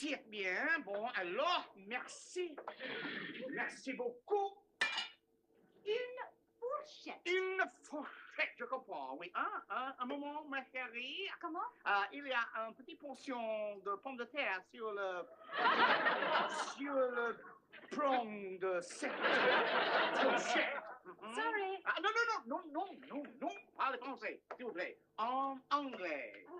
tire bien. Bon, alors, merci. Merci beaucoup. Une fourchette. Une fourchette, je comprends, oui. Un moment, ma chérie. Comment? Il y a une petite portion de pommes de terre sur le prong de cette fourchette. Sorry. Non, parlez français, s'il vous plaît. En anglais. Oh,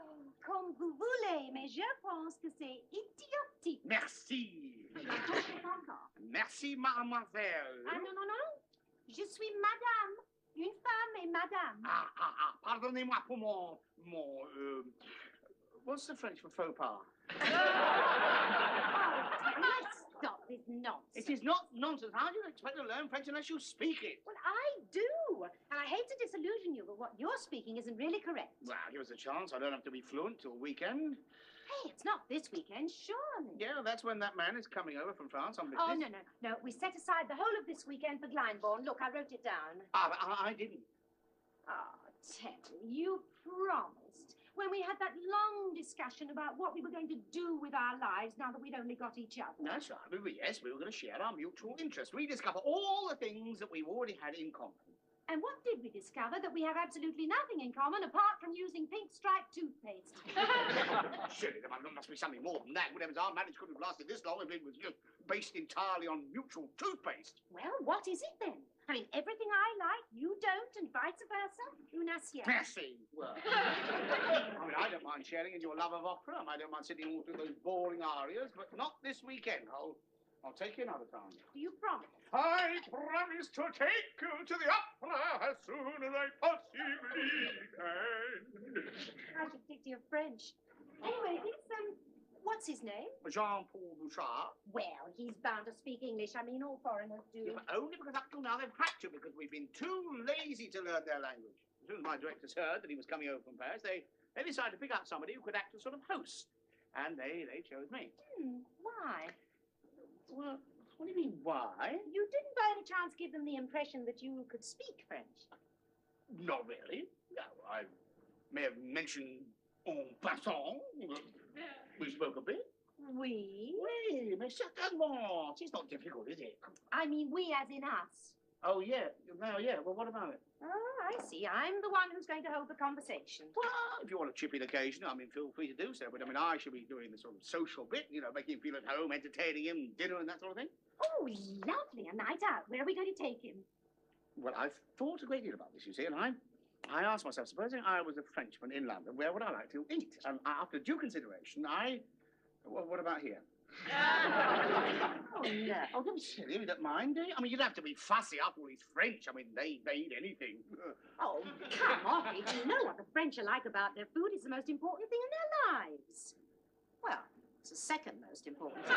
comme vous voulez, mais je pense que c'est idiotique. Merci. Encore. Merci, mademoiselle. Ah, non. Je suis madame. Une femme et madame. Pardonnez-moi pour mon what's the French for faux pas? Stop this nonsense. It is not nonsense. How do you expect to learn French unless you speak it? Well, I do. And I hate to disillusion you, but what you're speaking isn't really correct. Well, give us a chance. I don't have to be fluent till weekend. Hey, it's not this weekend, surely. Yeah, that's when that man is coming over from France on business. Oh, no. We set aside the whole of this weekend for Glyndebourne. Look, I wrote it down. But I didn't. Oh, Terry, you promised. When we had that long discussion about what we were going to do with our lives now that we'd only got each other. That's right. Yes, we were going to share our mutual interests. Rediscover all the things that we've already had in common. And what did we discover? That we have absolutely nothing in common apart from using pink striped toothpaste. Surely there must be something more than that. Whatever, our marriage couldn't have lasted this long if it was just based entirely on mutual toothpaste. Well, what is it then? I mean, everything I like, you don't, and vice versa. Una siesta. Merci. Well, I don't mind sharing in your love of opera. I don't mind sitting all through those boring arias, but not this weekend. I'll take you another time. Do you promise? I promise to take you to the opera as soon as I possibly can. I should stick to your French. Anyway, what's his name? Jean-Paul Bouchard. Well, he's bound to speak English. I mean, all foreigners do. Yeah, but only because up till now they've had to, because we've been too lazy to learn their language. As soon as my directors heard that he was coming over from Paris, they decided to pick out somebody who could act as sort of host. And they chose me. Why? Well, what do you mean, why? You didn't by any chance give them the impression that you could speak French? Not really. No, I may have mentioned en passant. We spoke a bit. We? Oui, mais certainement. It's not difficult, is it? I mean, we as in us. Oh, yeah. No, yeah. Well, what about it? Oh, I see. I'm the one who's going to hold the conversation. Well, if you want a chip in occasion, I mean, feel free to do so. But, I mean, I should be doing the sort of social bit, making him feel at home, entertaining him, dinner and that sort of thing. Oh, lovely. A night out. Where are we going to take him? Well, I've thought a great deal about this, you see, and I asked myself, supposing I was a Frenchman in London, where would I like to eat? And after due consideration, well, what about here? Oh, yeah. Oh, don't be silly. You don't mind, do you? I mean, you'd have to be fussy after all. He's French. I mean, they eat anything. Oh, come off it. You know what the French are like about their food. It's the most important thing in their lives. Well, it's the second most important thing.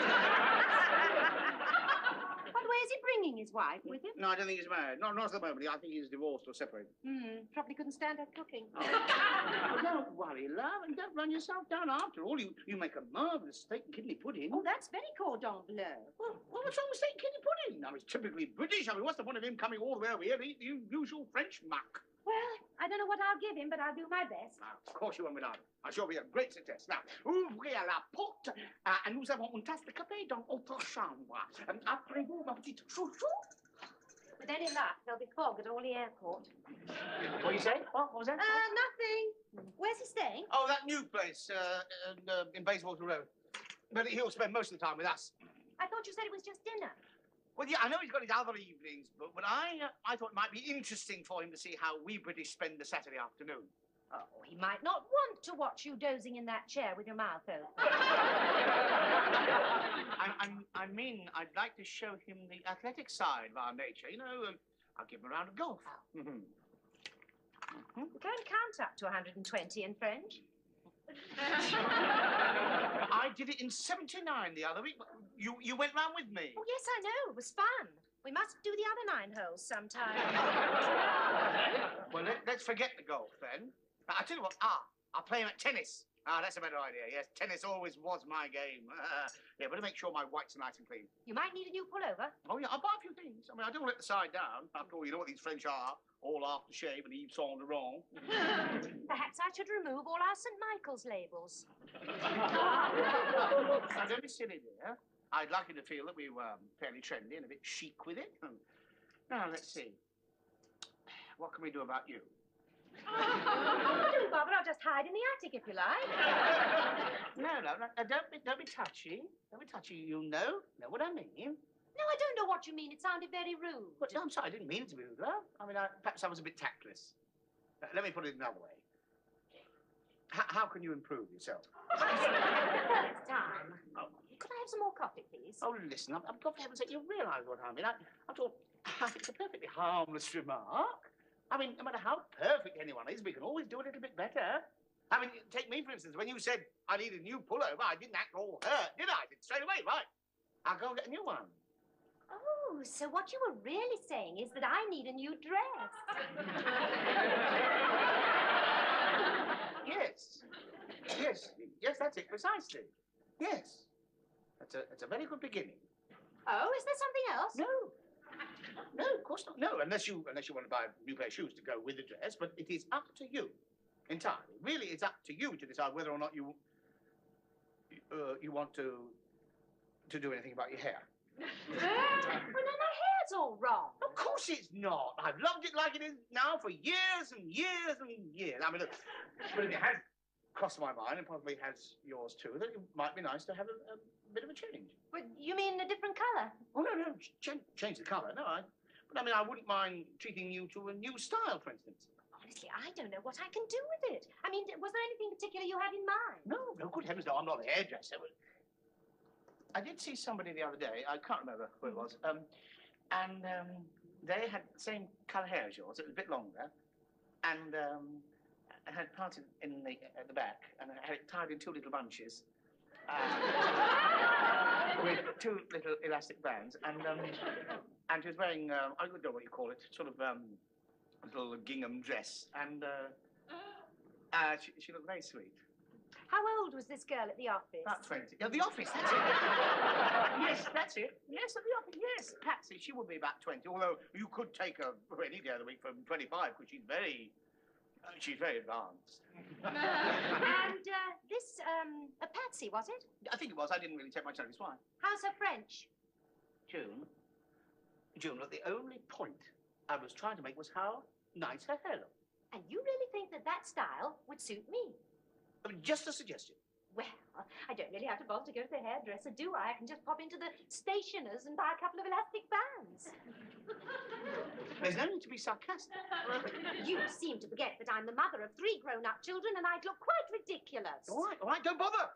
By the way, is he bringing his wife with him? No, I don't think he's married. Not at the moment. I think he's divorced or separated. Probably couldn't stand her cooking. Oh, don't worry, love, and don't run yourself down after all. You make a marvellous steak and kidney pudding. Oh, that's very cordon bleu. Well, what's wrong with steak and kidney pudding? I mean, it's typically British. I mean, what's the point of him coming all the way over here to eat the usual French muck? Well, I don't know what I'll give him, but I'll do my best. Of course you won't, madame. I'm sure it'll be a great success. Now, ouvrez la porte, et nous avons une tasse de café dans notre chambre. Appelez-vous ma petite chouchou. With any luck, there'll be fog at Orly Airport. What do you say? What was that? Nothing. Where's he staying? Oh, that new place in Bayswater Road. But he'll spend most of the time with us. I thought you said it was just dinner. Well, yeah, I know he's got his other evenings, but I thought it might be interesting for him to see how we British spend the Saturday afternoon. Oh, he might not want to watch you dozing in that chair with your mouth open. I mean, I'd like to show him the athletic side of our nature. I'll give him a round of golf. You don't count up to 120 in French. I did it in 79 the other week. You went round with me. Oh, yes, I know. It was fun. We must do the other 9 holes sometime. Well, let's forget the golf, then. I'll tell you what, I'll play him at tennis. Ah, that's a better idea. Yes, tennis always was my game. Yeah, better make sure my whites are nice and clean. You might need a new pullover. Oh, yeah, I'll buy a few things. I mean, I don't let the side down. After all, you know what these French are. All aftershave and E04. Perhaps I should remove all our St. Michael's labels. Now, don't be silly, dear. I'd like you to feel that we were fairly trendy and a bit chic with it. Now, let's see. What can we do about you? Do bother, I'll just hide in the attic if you like. No, don't be touchy. Don't be touchy. You know what I mean. No, I don't know what you mean. It sounded very rude. But I'm sorry, I didn't mean it to be rude, love. I mean, perhaps I was a bit tactless. Let me put it another way. How can you improve yourself? It's time. Oh. Could I have some more coffee, please? Oh, listen, for heaven's sake, you realise what I mean. I thought it's a perfectly harmless remark. I mean, no matter how perfect anyone is, we can always do a little bit better. I mean, take me, for instance. When you said I need a new pullover, I didn't act all hurt, did I? I did straight away, right? I'll go and get a new one. Oh, so what you were really saying is that I need a new dress. Yes, that's it, precisely. Yes. That's a very good beginning. Oh, is there something else? No, of course not. No, unless you want to buy a new pair of shoes to go with the dress, but it is up to you entirely. Really, it's up to you to decide whether or not you want to do anything about your hair. Well, no, my hair's all wrong. Of course it's not. I've loved it like it is now for years and years and years. I mean, look, but it has crossed my mind, and probably has yours too, that it might be nice to have a bit of a change. But you mean a different colour? Oh, no, change the colour. No, but I mean, I wouldn't mind treating you to a new style, for instance. Honestly, I don't know what I can do with it. I mean, was there anything particular you had in mind? No, good heavens, no, I'm not a hairdresser. I did see somebody the other day, I can't remember who it was, and they had the same colour hair as yours. It was a bit longer, and had parted at the back, and had it tied in two little bunches. With two little elastic bands, and she was wearing, I don't know what you call it, sort of a little gingham dress, and she looked very sweet. How old was this girl at the office? About 20. Yeah, the office, that's it. Yes, that's it. Yes, at the office, yes. Patsy, she would be about 20, although you could take her any day of the week from 25, because she's very advanced. And this, a Patsy, was it? I think it was. I didn't really take much notice. Why? How's her French? June, look, the only point I was trying to make was how nice her hair looked. And you really think that style would suit me? I mean, just a suggestion. Well, I don't really have to bother to go to the hairdresser, do I? I can just pop into the stationer's and buy a couple of elastic bands. There's no need to be sarcastic. You seem to forget that I'm the mother of 3 grown-up children and I'd look quite ridiculous. All right, don't bother.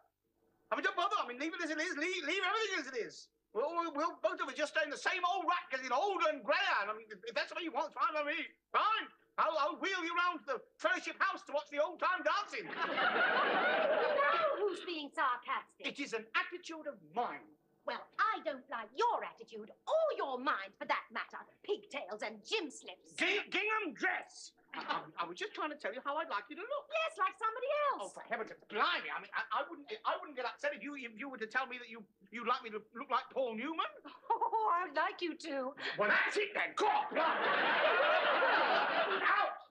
I mean, don't bother. I mean, leave it as it is. Leave everything as it is. We'll both of us just stay in the same old rack, getting older and greyer. I mean, if that's what you want, fine by me. Fine. I'll wheel you round to the fellowship house to watch the old-time dancing. Now who's being sarcastic? It is an attitude of mine. Well, I don't like your attitude, or your mind, for that matter. Pigtails and gym slips. Gingham dress. I was just trying to tell you how I'd like you to look. Yes, like somebody Oh, else. for heaven's sake, blimey! I mean, I wouldn't get upset if you were to tell me that you'd like me to look like Paul Newman. Oh, I'd like you to. Well, that's it then. Go on,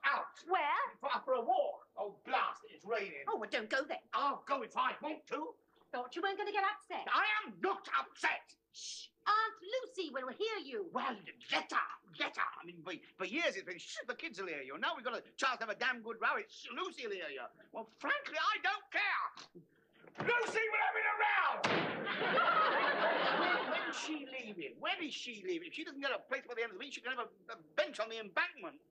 out. Where? For a walk. Oh, blast it! It's raining. Oh, well, don't go then. I'll go if I want to. Thought you weren't going to get upset. I am not upset. Shh. Aunt Lucy will hear you. Well, let her. I mean, for years it's been, shh, the kids will hear you. Now we've got a chance to have a damn good row. It's Lucy will hear you. Well, frankly, I don't care. Lucy will have it around. When's she leaving? When is she leaving? If she doesn't get a place by the end of the week, she can have a bench on the embankment.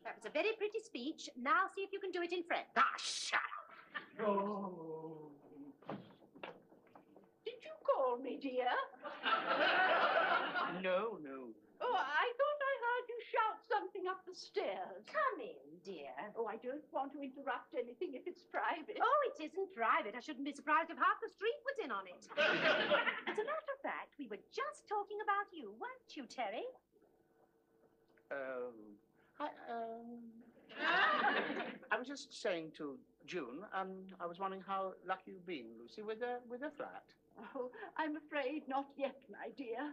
That was a very pretty speech. Now see if you can do it in French. Ah, shut up. Oh. Did you call me, dear? No. Oh, I thought I heard you shout something up the stairs. Come in, dear. Oh, I don't want to interrupt anything if it's private. Oh, it isn't private. I shouldn't be surprised if half the street was in on it. As a matter of fact, we were just talking about you, weren't you, Terry? I was just saying to June, I was wondering how lucky you've been, Lucy, with a flat. Oh, I'm afraid not yet, my dear.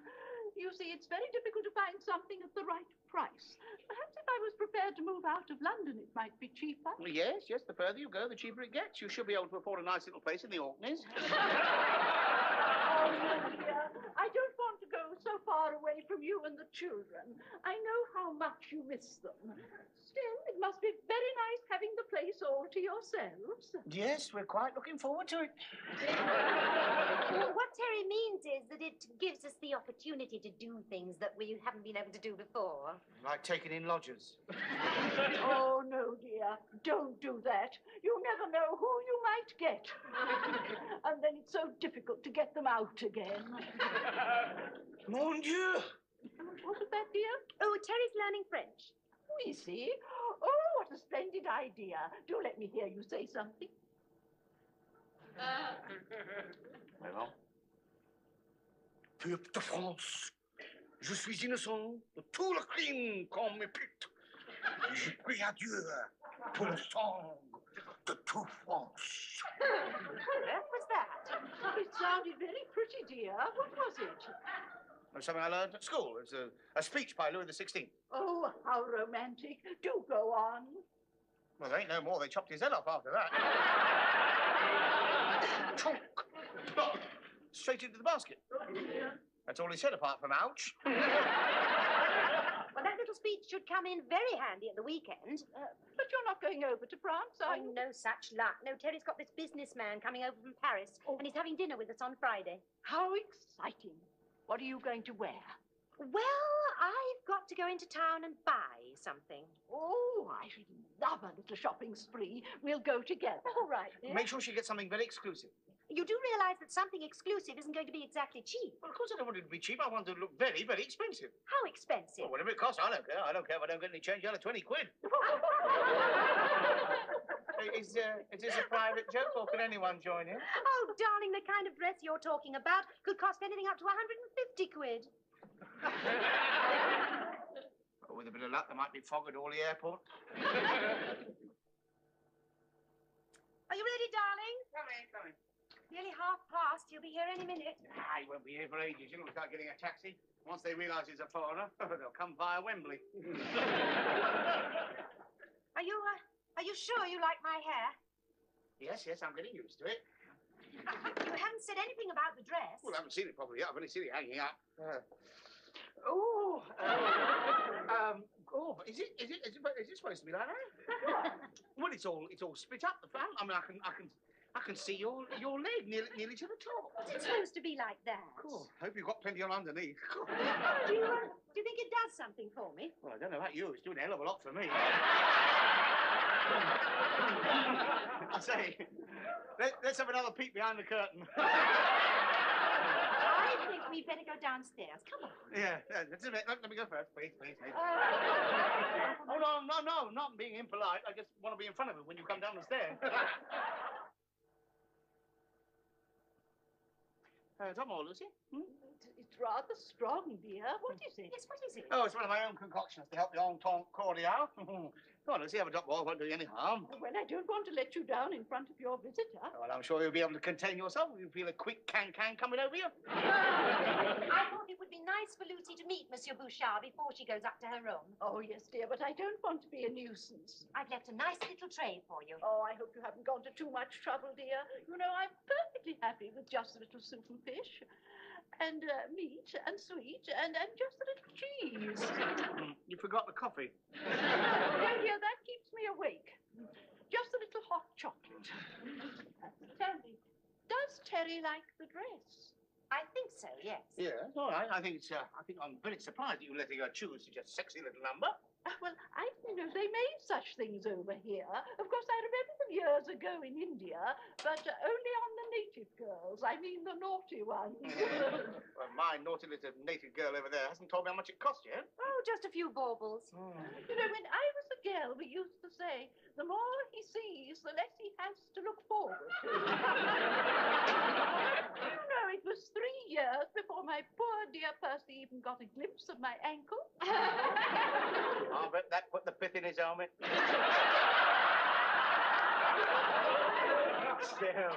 You see, it's very difficult to find something at the right price. Perhaps if I was prepared to move out of London, it might be cheaper. Well, yes, the further you go, the cheaper it gets. You should be able to afford a nice little place in the Orkneys. Oh, no, dear. I don't want to go so far away from you and the children. I know how much you miss them. Still, it must be very nice having the place all to yourselves. Yes, we're quite looking forward to it. Well, what Terry means is that it gives us the opportunity to do things that we haven't been able to do before. Like taking in lodgers. Oh, no, dear. Don't do that. You never know who you might get. And then it's so difficult to get them out again. Mon Dieu! What was that, dear? Oh, Terry's learning French. We see. Oh, what a splendid idea. Do let me hear you say something. Well, Peuple de France, je suis innocent de tout le crime qu'on m'épute. Je prie à Dieu pour le sang de toute France. What was that? It sounded very pretty, dear. What was it? It's something I learned at school. It's a speech by Louis XVI. Oh, how romantic. Do go on. Well, there ain't no more. They chopped his head off after that. Chunk. Straight into the basket. That's all he said, apart from ouch. Well, that little speech should come in very handy at the weekend. But you're not going over to France, are you? Oh, no such luck. No, Terry's got this businessman coming over from Paris, and he's having dinner with us on Friday. How exciting. What are you going to wear? Well, I've got to go into town and buy something. Oh, I should love a little shopping spree. We'll go together. All right, dear. Make sure she gets something very exclusive. You do realise that something exclusive isn't going to be exactly cheap. Well, of course I don't want it to be cheap. I want it to look very, very expensive. How expensive? Well, whatever it costs, I don't care. I don't care if I don't get any change out of 20 quid. Is this a private joke, or can anyone join in? Oh, darling, the kind of dress you're talking about could cost anything up to 150 quid. Well, with a bit of luck, there might be fog at Orly Airport. Are you ready, darling? Coming. Nearly 1:30. You'll be here any minute. He won't be here for ages. You'll start getting a taxi. Once they realise he's a foreigner, they'll come via Wembley. Are you sure you like my hair? Yes, I'm getting used to it. You haven't said anything about the dress. Well, I haven't seen it probably yet. I've only seen it hanging up. Is it supposed to be like that? Well, it's all split up the front. I mean, I can see your leg nearly to the top. What's it supposed to be like that? Cool. Hope you've got plenty on underneath. Do you think it does something for me? Well, I don't know about you. It's doing a hell of a lot for me. I say, let's have another peek behind the curtain. I think we'd better go downstairs. Come on. Yeah, that's a bit. Let me go first, please. Oh, no, not being impolite. I just want to be in front of it when you come down the stairs. Is that more, Lucy? It's rather strong, dear. What is it? Yes, what is it? Oh, it's one of my own concoctions to help the entente cordiale. Come on, Lucy, have a drop more. It won't do you any harm. Well, I don't want to let you down in front of your visitor. Well, I'm sure you'll be able to contain yourself. You feel a quick can coming over you. I thought it would be nice for Lucy to meet Monsieur Bouchard before she goes up to her room. Oh, yes, dear, but I don't want to be a nuisance. I've left a nice little tray for you. Oh, I hope you haven't gone to too much trouble, dear. You know, I'm perfectly happy with just a little soup and fish. And meat and sweet and just a little cheese. You forgot the coffee. No, dear, that keeps me awake. Just a little hot chocolate. Tell me, does Terry like the dress? I think so, yes. Yeah, all right. I think I'm very surprised that you letting her choose such a sexy little number. Well, I didn't know they made such things over here. Of course, I remember them years ago in India, but only on the native girls. I mean, the naughty ones. Well, my naughty little native girl over there hasn't told me how much it cost yet. Oh, just a few baubles. You know, when I was a girl, we used to say, the more he sees, the less he has to look forward to. You know, it was 3 years before my poor dear Percy even got a glimpse of my ankle. I bet that put the pith in his helmet. Well,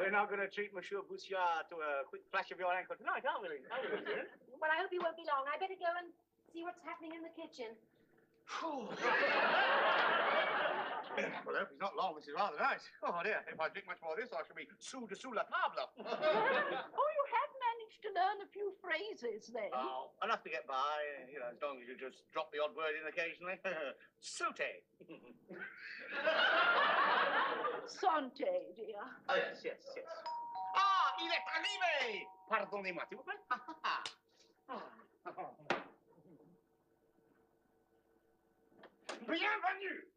we're not going to treat Monsieur Bouchard to a quick flash of your ankle tonight, are we? Well, I hope you won't be long. I better go and see what's happening in the kitchen. Well, I hope it's not long. This is rather nice. Oh, dear. If I drink much more of this, I shall be sous dessous la table. Oh, you have managed to learn a few phrases then. Oh, enough to get by, you know, as long as you just drop the odd word in occasionally. Sauté. Santé, dear. Oh, yes. Ah, il est arrivé! Pardonnez-moi, s'il vous plaît. Bienvenue!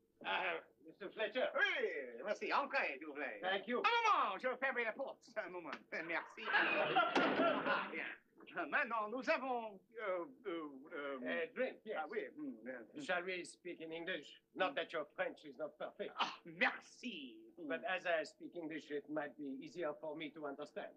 Mr. Fletcher. Oui, merci. Entrez, s'il vous plaît. Thank you. Un moment, je ferme la porte. Un moment. Merci. Bien. Maintenant, nous avons... Drink, yes. Ah, oui. Shall we speak in English? Not that your French is not perfect. Ah, merci. But as I speak English, it might be easier for me to understand.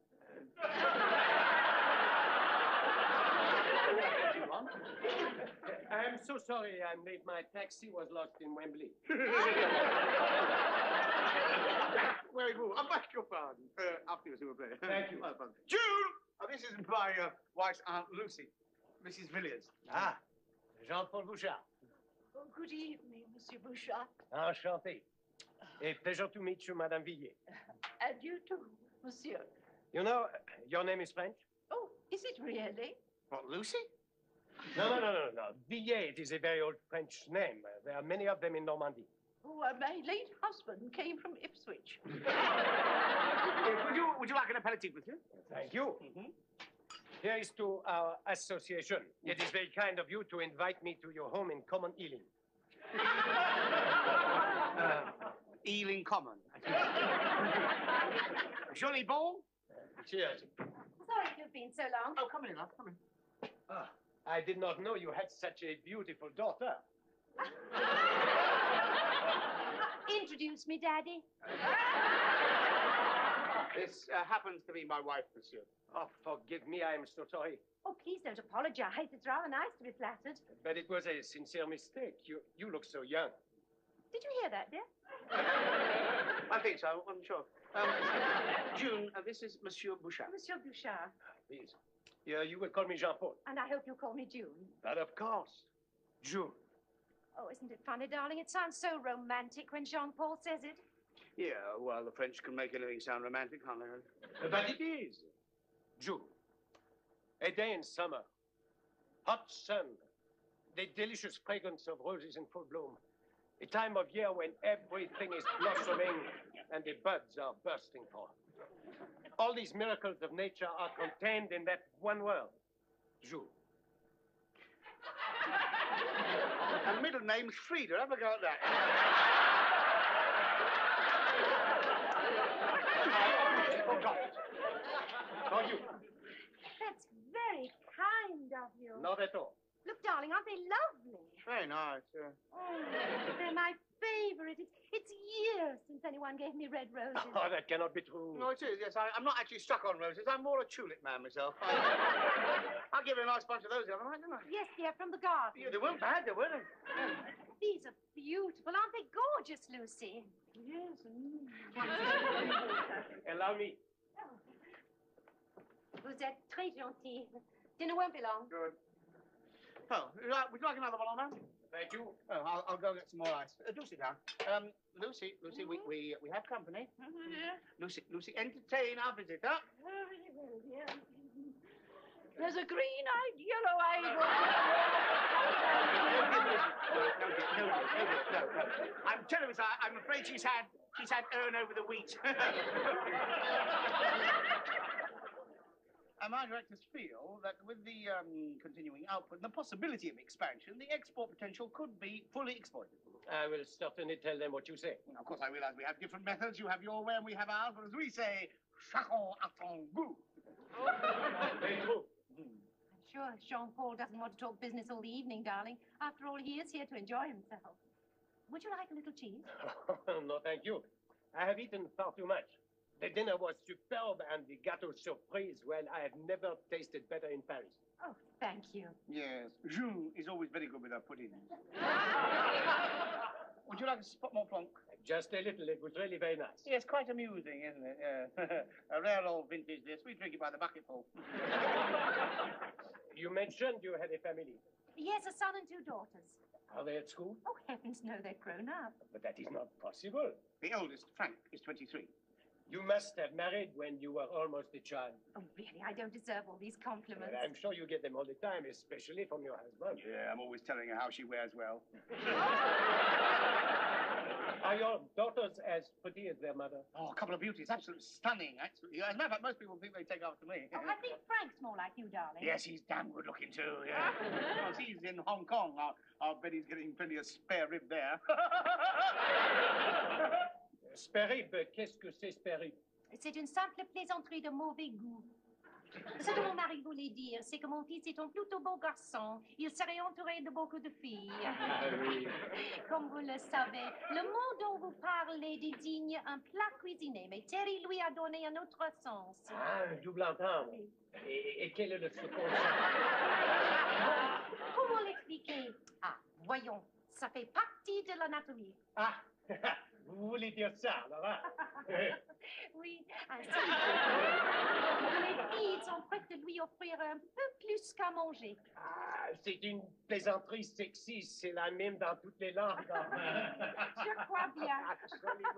I'm so sorry I'm late. My taxi was lost in Wembley. Very good. I beg your pardon. After you, s'il vous plaît. Thank you. June! Oh, this is my wife's Aunt Lucy, Mrs. Villiers. Ah, Jean-Paul Bouchard. Oh, good evening, Monsieur Bouchard. Enchanté. A pleasure to meet you, Madame Villiers. And you too, Monsieur. You know, your name is French? Oh, is it really? What, Lucy? No. Villiers is a very old French name. There are many of them in Normandy. Oh, my late husband came from Ipswich. Would you like an aperitif with you? Thank you. Here is to our association. It is very kind of you to invite me to your home in Common Ealing. Ealing Common. Jolly bon? Cheers. Sorry to have been so long. Oh, come in, love, come in. Ah, I did not know you had such a beautiful daughter. Introduce me, Daddy. This happens to be my wife, monsieur. Oh, forgive me, I am so sorry. Oh, please don't apologize. It's rather nice to be flattered. But it was a sincere mistake. You look so young. Did you hear that, dear? I think so, I'm sure. June, this is Monsieur Bouchard. Monsieur Bouchard. Please. Yeah, you will call me Jean-Paul. And I hope you'll call me June. But of course. June. Oh, isn't it funny, darling? It sounds so romantic when Jean-Paul says it. Yeah, well, the French can make anything sound romantic, can't they? But it is. June. A day in summer. Hot sun. The delicious fragrance of roses in full bloom. A time of year when everything is blossoming and the buds are bursting forth. All these miracles of nature are contained in that one word. June. And middle name's Frida. Have a go at that. For you. That's very kind of you. Not at all. Look, darling, aren't they lovely? Very nice, yeah. Oh, they're my favorite. It's years since anyone gave me red roses. Oh, that cannot be true. No, it is, yes. I'm not actually stuck on roses. I'm more a tulip man myself. I'll give you a nice bunch of those the other night, didn't I? Yes, dear, from the garden. Yeah, they weren't bad, they weren't they? These are beautiful. Aren't they gorgeous, Lucy? Yes. Allow me. Vous êtes très gentil. Dinner won't be long. Good. Oh, would you like another one on that? Thank you. Oh, I'll go get some more ice. Do sit down. Lucy, we have company. Lucy, entertain our visitor. Very well, dear. There's a green-eyed, yellow-eyed No. I'm telling you, sir, I'm afraid she's had urn over the wheat. My directors feel that with the continuing output and the possibility of expansion, the export potential could be fully exploited. I will certainly tell them what you say. Of course, I realize we have different methods. You have your way and we have ours, but as we say, chacun a son goût. Very true. I'm sure Jean-Paul doesn't want to talk business all the evening, darling. After all, he is here to enjoy himself. Would you like a little cheese? No, thank you. I have eaten far too much. The dinner was superb, and the gâteau surprise, well, I have never tasted better in Paris. Oh, thank you. Yes, June is always very good with her puddings. Would you like a spot more plonk? Just a little. It was really very nice. Yes, quite amusing, isn't it? A rare old vintage this. We drink it by the bucketful. You mentioned you had a family. Yes, a son and 2 daughters. Are they at school? Oh, heavens, no, they're grown up. But that is not possible. The oldest, Frank, is 23. You must have married when you were almost a child. Oh, really, I don't deserve all these compliments. Well, I'm sure you get them all the time, especially from your husband. Yeah, I'm always telling her how she wears well. Are your daughters as pretty as their mother? Oh, a couple of beauties. Absolutely stunning, actually. As a matter of fact, most people think they take after me. Oh, I think Frank's more like you, darling. Yes, he's damn good looking, too, yeah. Well, he's in Hong Kong. I'll bet he's getting plenty of spare rib there. Spare rib, qu'est-ce que c'est spare rib? C'est une simple plaisanterie de mauvais goût. Ce que mon mari voulait dire, c'est que mon fils est un plutôt beau garçon. Il serait entouré de beaucoup de filles. Comme vous le savez, le mot dont vous parlez désigne un plat cuisiné, mais Terry lui a donné un autre sens. Ah, un double entendre. Et quel est le second Comment l'expliquer? Ah, voyons, ça fait partie de l'anatomie. Ah, vous voulez dire ça, alors, hein? Oui, ainsi. Les filles sont prêtes de lui offrir un peu plus qu'à manger. Ah, c'est une plaisanterie sexy, c'est la même dans toutes les langues. Je crois bien. Absolument.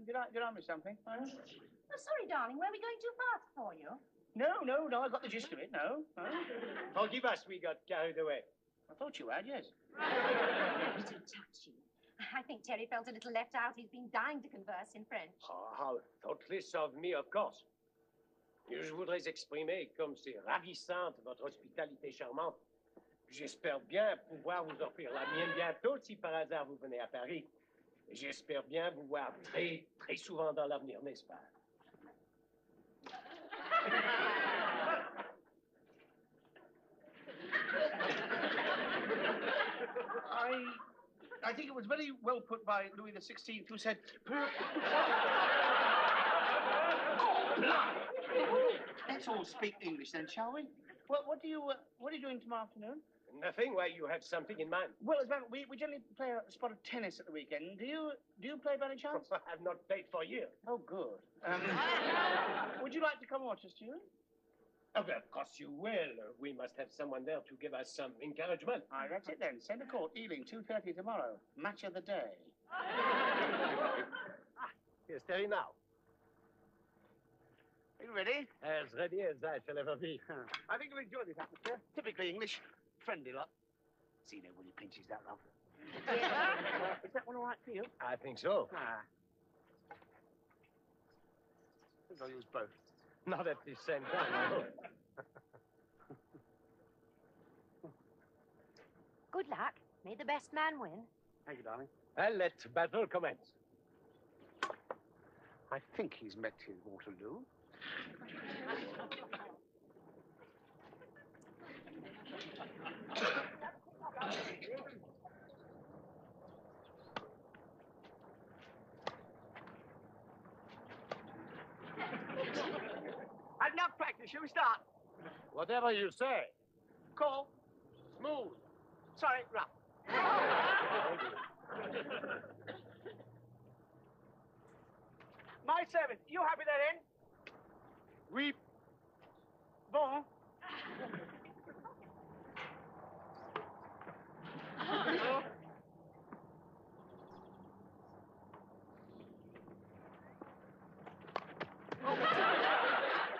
Did I miss something? Oh, sorry, darling. Were we going too fast for you? No, I got the gist of it, no. Forgive us, we got carried away. I thought you had, yes. Too touchy. I think Terry felt a little left out. He's been dying to converse in French. Oh, how thoughtless of me, of course. Je voudrais exprimer comme c'est ravissante votre hospitalité charmante. J'espère bien pouvoir vous offrir la mienne bientôt si par hasard vous venez à Paris. J'espère bien vous voir très, très souvent dans l'avenir, n'est-ce pas? I think it was very well put by Louis XVI, who said, let's all speak English then, shall we? Well, what are you doing tomorrow afternoon? Nothing. Why, you have something in mind? Well, as a matter, we generally play a spot of tennis at the weekend. Do you play by any chance? I've not played for years. Oh, good. Would you like to come watch us, Stewart? Oh, well, of course you will. We must have someone there to give us some encouragement. All right, that's it then. Centre Court, Ealing, 2:30 tomorrow. Match of the day. Here's Terry now. Are you ready? As ready as I shall ever be. I think you'll enjoy this atmosphere. Typically English, friendly lot. See nobody pinches that, love. Is that one all right for you? I think so. Ah. I'll use both. Not at the same time, I hope. Good luck. May the best man win. Thank you, darling. Well, let battle commence. I think he's met his Waterloo. I've enough practice. Shall we start? Whatever you say. Call. Smooth. Sorry, rough. My service. You happy there, then? Oui. Bon.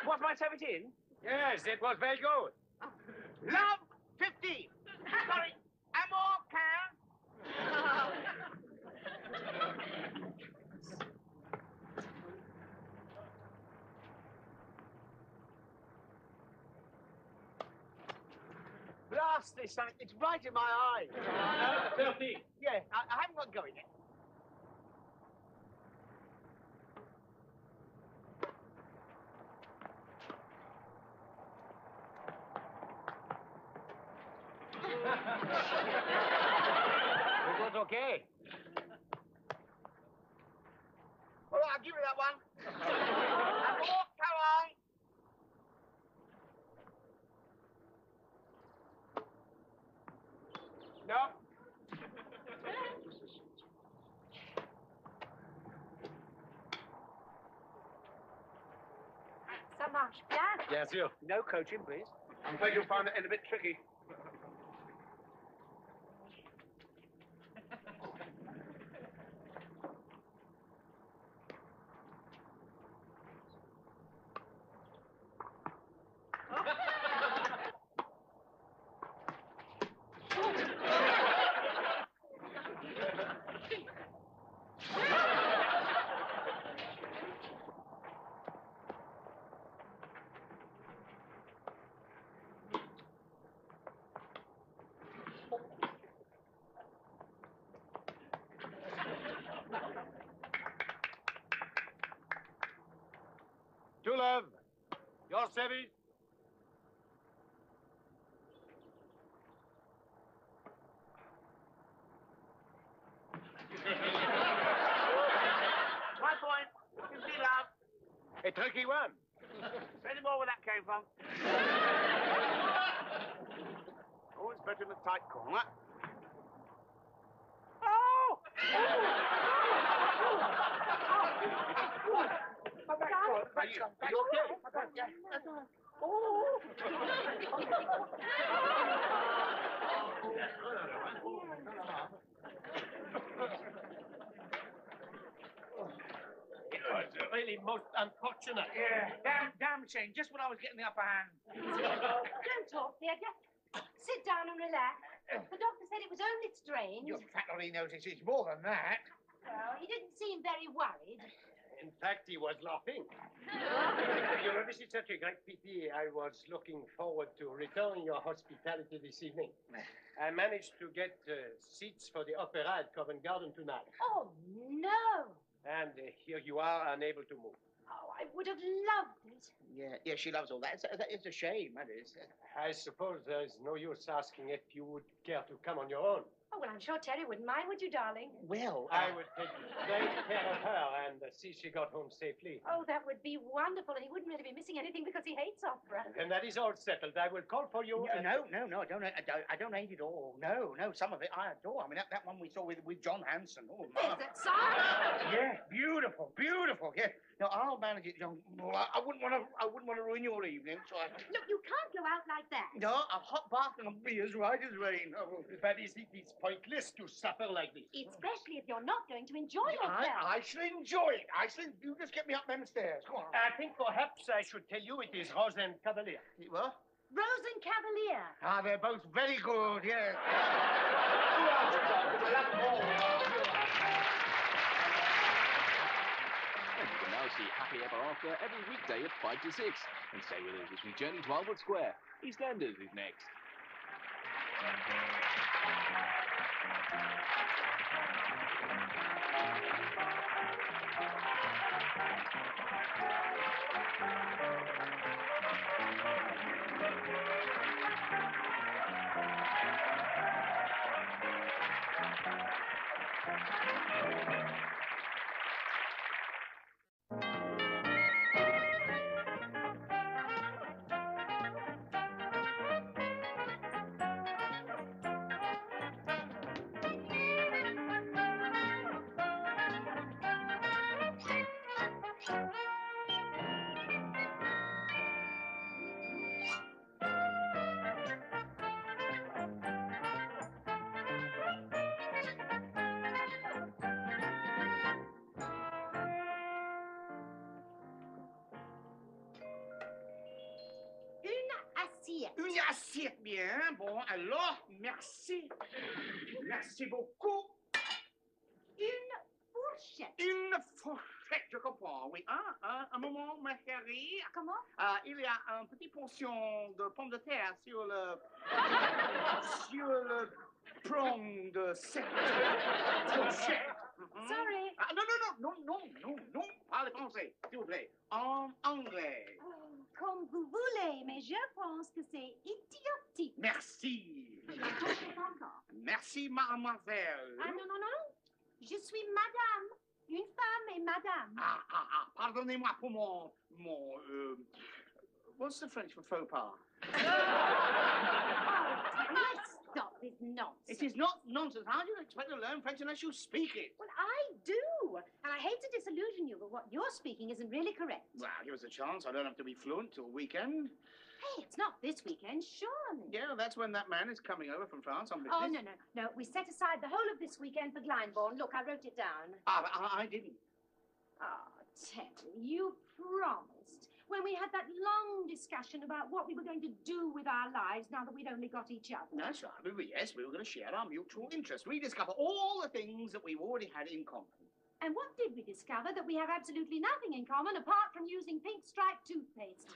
Was my service in? Yes, it was very good. Love 15. Sorry. Amour 15. Blast this, son. It's right in my eye. 30. Yeah, I haven't got going yet. It was okay. All right, I'll give you that one. Amour, Caroline. No. marche bien. Bien sûr. No coaching, please. I'm afraid you'll find that end a bit tricky. To love. Your service. My point. You see, love. A tricky one. Any more where that came from? Always better in a tight corner. Oh! Are you okay? Oh! It was really most unfortunate. Yeah, damn shame. Just when I was getting the upper hand. Don't talk, dear. Just sit down and relax. The doctor said it was only strange. Your fat lolly knows it's more than that. Well, he didn't seem very worried. In fact, he was laughing. You know, this is such a great pity. I was looking forward to returning your hospitality this evening. I managed to get seats for the opera at Covent Garden tonight. Oh, no. And here you are, unable to move. Oh, I would have loved it. Yeah, she loves all that. It's a shame, that is. I suppose there's no use asking if you would care to come on your own. Oh, well, I'm sure Terry wouldn't mind, would you, darling? Well, I would take great care of her and see she got home safely. Oh, that would be wonderful, and he wouldn't really be missing anything because he hates opera. And that is all settled. I will call for you. No, I don't hate it all. No, some of it I adore. I mean, that one we saw with John Hanson. Oh, There's that song. yeah, beautiful. Yeah. No, I'll manage it, John. Well, I wouldn't want to ruin your evening, so I. Look, you can't go out like that. No, a hot bath and a beer as right as rain. Oh. But it is pointless to suffer like this. Especially if you're not going to enjoy yourself. I shall enjoy it. You just get me up them stairs. Come on. I think perhaps I should tell you it is Rose and Cavalier. What? Rose and Cavalier. Ah, they're both very good, yes. And you can now see Happy Ever After every weekday at 5 to 6. And stay with us as we journey to Albert Square. EastEnders is next. Une assiette, bien. Bon, alors, merci. Merci beaucoup. Une fourchette. Une fourchette, je comprends, oui. Un moment, ma chérie. Comment? Il y a une petite portion de pommes de terre sur le prong de cette fourchette. Sorry. Non, parlez français, s'il vous plaît. En anglais. Oh, comme vous voulez, mais je pense que c'est idiotique. Merci. Je ne comprends pas encore. Merci, mademoiselle. Ah, non. Je suis madame. Une femme est madame. Pardonnez-moi pour mon what's the French for faux pas? Let's stop this nonsense. It is not nonsense. How do you expect to learn French unless you speak it? Well, I do. And I hate to disillusion you, but what you're speaking isn't really correct. Well, give us a chance. I don't have to be fluent till weekend. Hey, it's not this weekend, surely. Yeah, that's when that man is coming over from France on business. Oh, no. We set aside the whole of this weekend for Glyndebourne. Look, I wrote it down. Ah, but I didn't. Oh, Terry, you promised. When we had that long discussion about what we were going to do with our lives now that we'd only got each other. That's right. Yes, we were going to share our mutual interests. We discover all the things that we've already had in common. And what did we discover? That we have absolutely nothing in common apart from using pink striped toothpaste.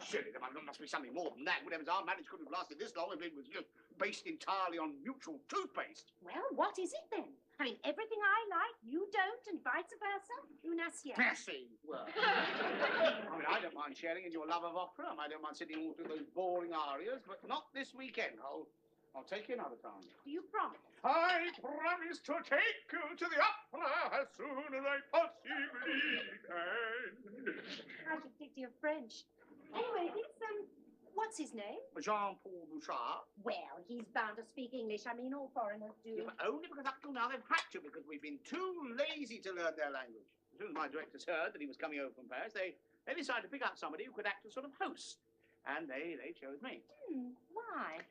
Surely there must be something more than that. Whatever's our marriage couldn't have lasted this long if it was just based entirely on mutual toothpaste. Well, what is it then? I mean, everything I like, you don't, and vice versa. Una siete. Merci. Well, I don't mind sharing in your love of opera. I don't mind sitting all through those boring arias, but not this weekend. I'll take you another time. Do you promise? I promise to take you to the opera as soon as I possibly can. I should stick to your French. Anyway, what's his name? Jean-Paul Bouchard. Well, he's bound to speak English. I mean, all foreigners do. Yeah, but only because up till now they've had to, because we've been too lazy to learn their language. As soon as my directors heard that he was coming over from Paris, they decided to pick out somebody who could act as sort of host. And they chose me. Why?